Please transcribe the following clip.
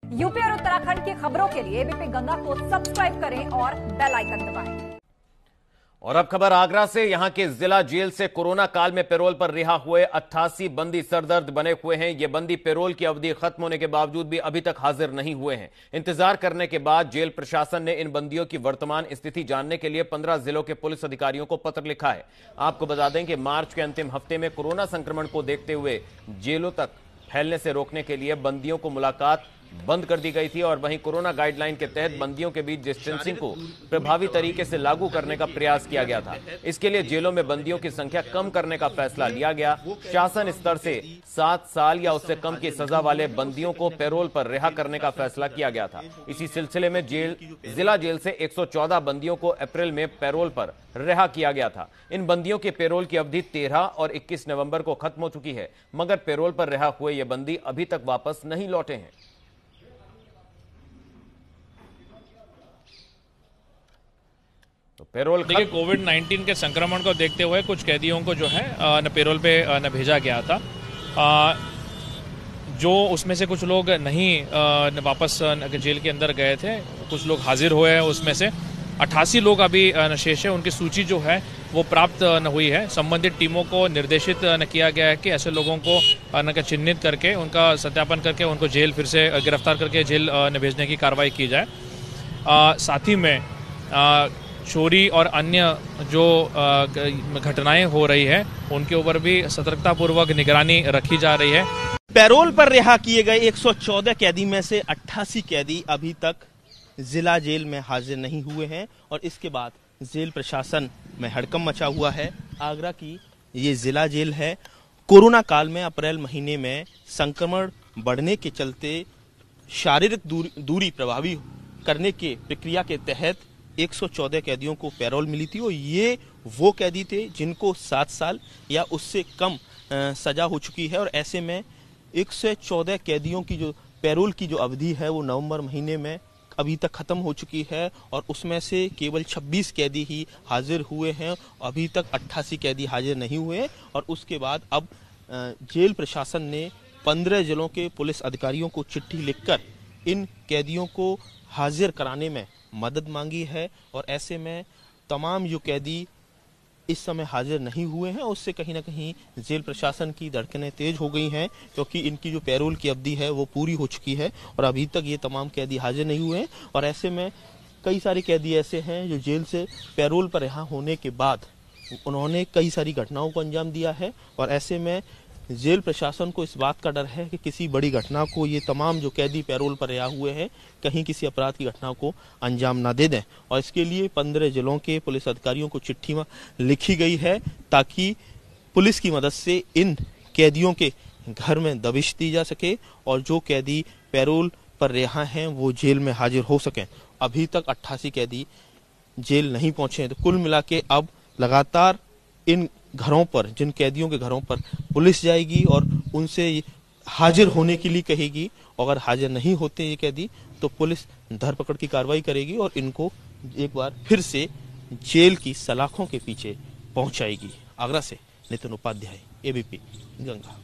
UP और उत्तराखंड की खबरों के लिए एबीपी गंगा को सब्सक्राइब करें और बेल आइकन दबाएं। और अब खबर आगरा से। यहां के जिला जेल से कोरोना काल में पैरोल पर रिहा हुए 88 बंदी सरदर्द बने हुए हैं। ये बंदी पैरोल की अवधि खत्म होने के बावजूद भी अभी तक हाजिर नहीं हुए हैं। इंतजार करने के बाद जेल प्रशासन ने इन बंदियों की वर्तमान स्थिति जानने के लिए 15 जिलों के पुलिस अधिकारियों को पत्र लिखा है। आपको बता दें कि मार्च के अंतिम हफ्ते में कोरोना संक्रमण को देखते हुए जेलों तक फैलने से रोकने के लिए बंदियों को मुलाकात बंद कर दी गई थी और वहीं कोरोना गाइडलाइन के तहत बंदियों के बीच डिस्टेंसिंग को प्रभावी तरीके से लागू करने का प्रयास किया गया था। इसके लिए जेलों में बंदियों की संख्या कम करने का फैसला लिया गया। शासन स्तर से 7 साल या उससे कम की सजा वाले बंदियों को पैरोल पर रिहा करने का फैसला किया गया था। इसी सिलसिले में जिला जेल से 114 बंदियों को अप्रैल में पैरोल पर रिहा किया गया था। इन बंदियों के पैरोल की अवधि 13 और 21 नवंबर को खत्म हो चुकी है, मगर पैरोल पर रिहा हुए ये बंदी अभी तक वापस नहीं लौटे हैं। तो पैरोल देखिए, कोविड-19 के संक्रमण को देखते हुए कुछ कैदियों को जो है न पैरोल पे न भेजा गया था। जो उसमें से कुछ लोग नहीं वापस जेल के अंदर गए थे, कुछ लोग हाजिर हुए हैं। उसमें से 88 लोग अभी शेष है। उनकी सूची जो है वो प्राप्त न हुई है। संबंधित टीमों को निर्देशित न किया गया है कि ऐसे लोगों को चिन्हित करके उनका सत्यापन करके उनको जेल फिर से गिरफ्तार करके जेल भेजने की कार्रवाई की जाए। साथ ही में चोरी और अन्य जो घटनाएं हो रही है उनके ऊपर भी सतर्कतापूर्वक निगरानी रखी जा रही है। पैरोल पर रिहा किए गए 114 कैदी में से 88 कैदी अभी तक जिला जेल में हाजिर नहीं हुए हैं और इसके बाद जेल प्रशासन में हड़कंप मचा हुआ है। आगरा की ये जिला जेल है। कोरोना काल में अप्रैल महीने में संक्रमण बढ़ने के चलते शारीरिक दूरी प्रभावी करने के प्रक्रिया के तहत 114 कैदियों को पैरोल मिली थी और ये वो कैदी थे जिनको 7 साल या उससे कम सजा हो चुकी है। और ऐसे में 114 कैदियों की जो पैरोल की जो अवधि है वो नवंबर महीने में अभी तक खत्म हो चुकी है और उसमें से केवल 26 कैदी ही हाजिर हुए हैं। अभी तक 88 कैदी हाजिर नहीं हुए और उसके बाद अब जेल प्रशासन ने 15 जिलों के पुलिस अधिकारियों को चिट्ठी लिखकर इन कैदियों को हाजिर कराने में मदद मांगी है। और ऐसे में तमाम जो कैदी इस समय हाजिर नहीं हुए हैं उससे कहीं ना कहीं जेल प्रशासन की धड़कनें तेज हो गई हैं, क्योंकि इनकी जो पैरोल की अवधि है वो पूरी हो चुकी है और अभी तक ये तमाम कैदी हाजिर नहीं हुए हैं। और ऐसे में कई सारे कैदी ऐसे हैं जो जेल से पैरोल पर रिहा होने के बाद उन्होंने कई सारी घटनाओं को अंजाम दिया है और ऐसे में जेल प्रशासन को इस बात का डर है कि किसी बड़ी घटना को ये तमाम जो कैदी पैरोल पर रिहा हुए हैं कहीं किसी अपराध की घटना को अंजाम ना दे दें। और इसके लिए 15 जिलों के पुलिस अधिकारियों को चिट्ठी लिखी गई है ताकि पुलिस की मदद से इन कैदियों के घर में दबिश दी जा सके और जो कैदी पैरोल पर रिहा हैं वो जेल में हाजिर हो सकें। अभी तक 88 कैदी जेल नहीं पहुंचे हैं। तो कुल मिला के अब लगातार इन घरों पर, जिन कैदियों के घरों पर पुलिस जाएगी और उनसे हाजिर होने के लिए कहेगी। अगर हाजिर नहीं होते ये कैदी तो पुलिस धरपकड़ की कार्रवाई करेगी और इनको एक बार फिर से जेल की सलाखों के पीछे पहुंचाएगी। आगरा से नितिन उपाध्याय, एबीपी गंगा।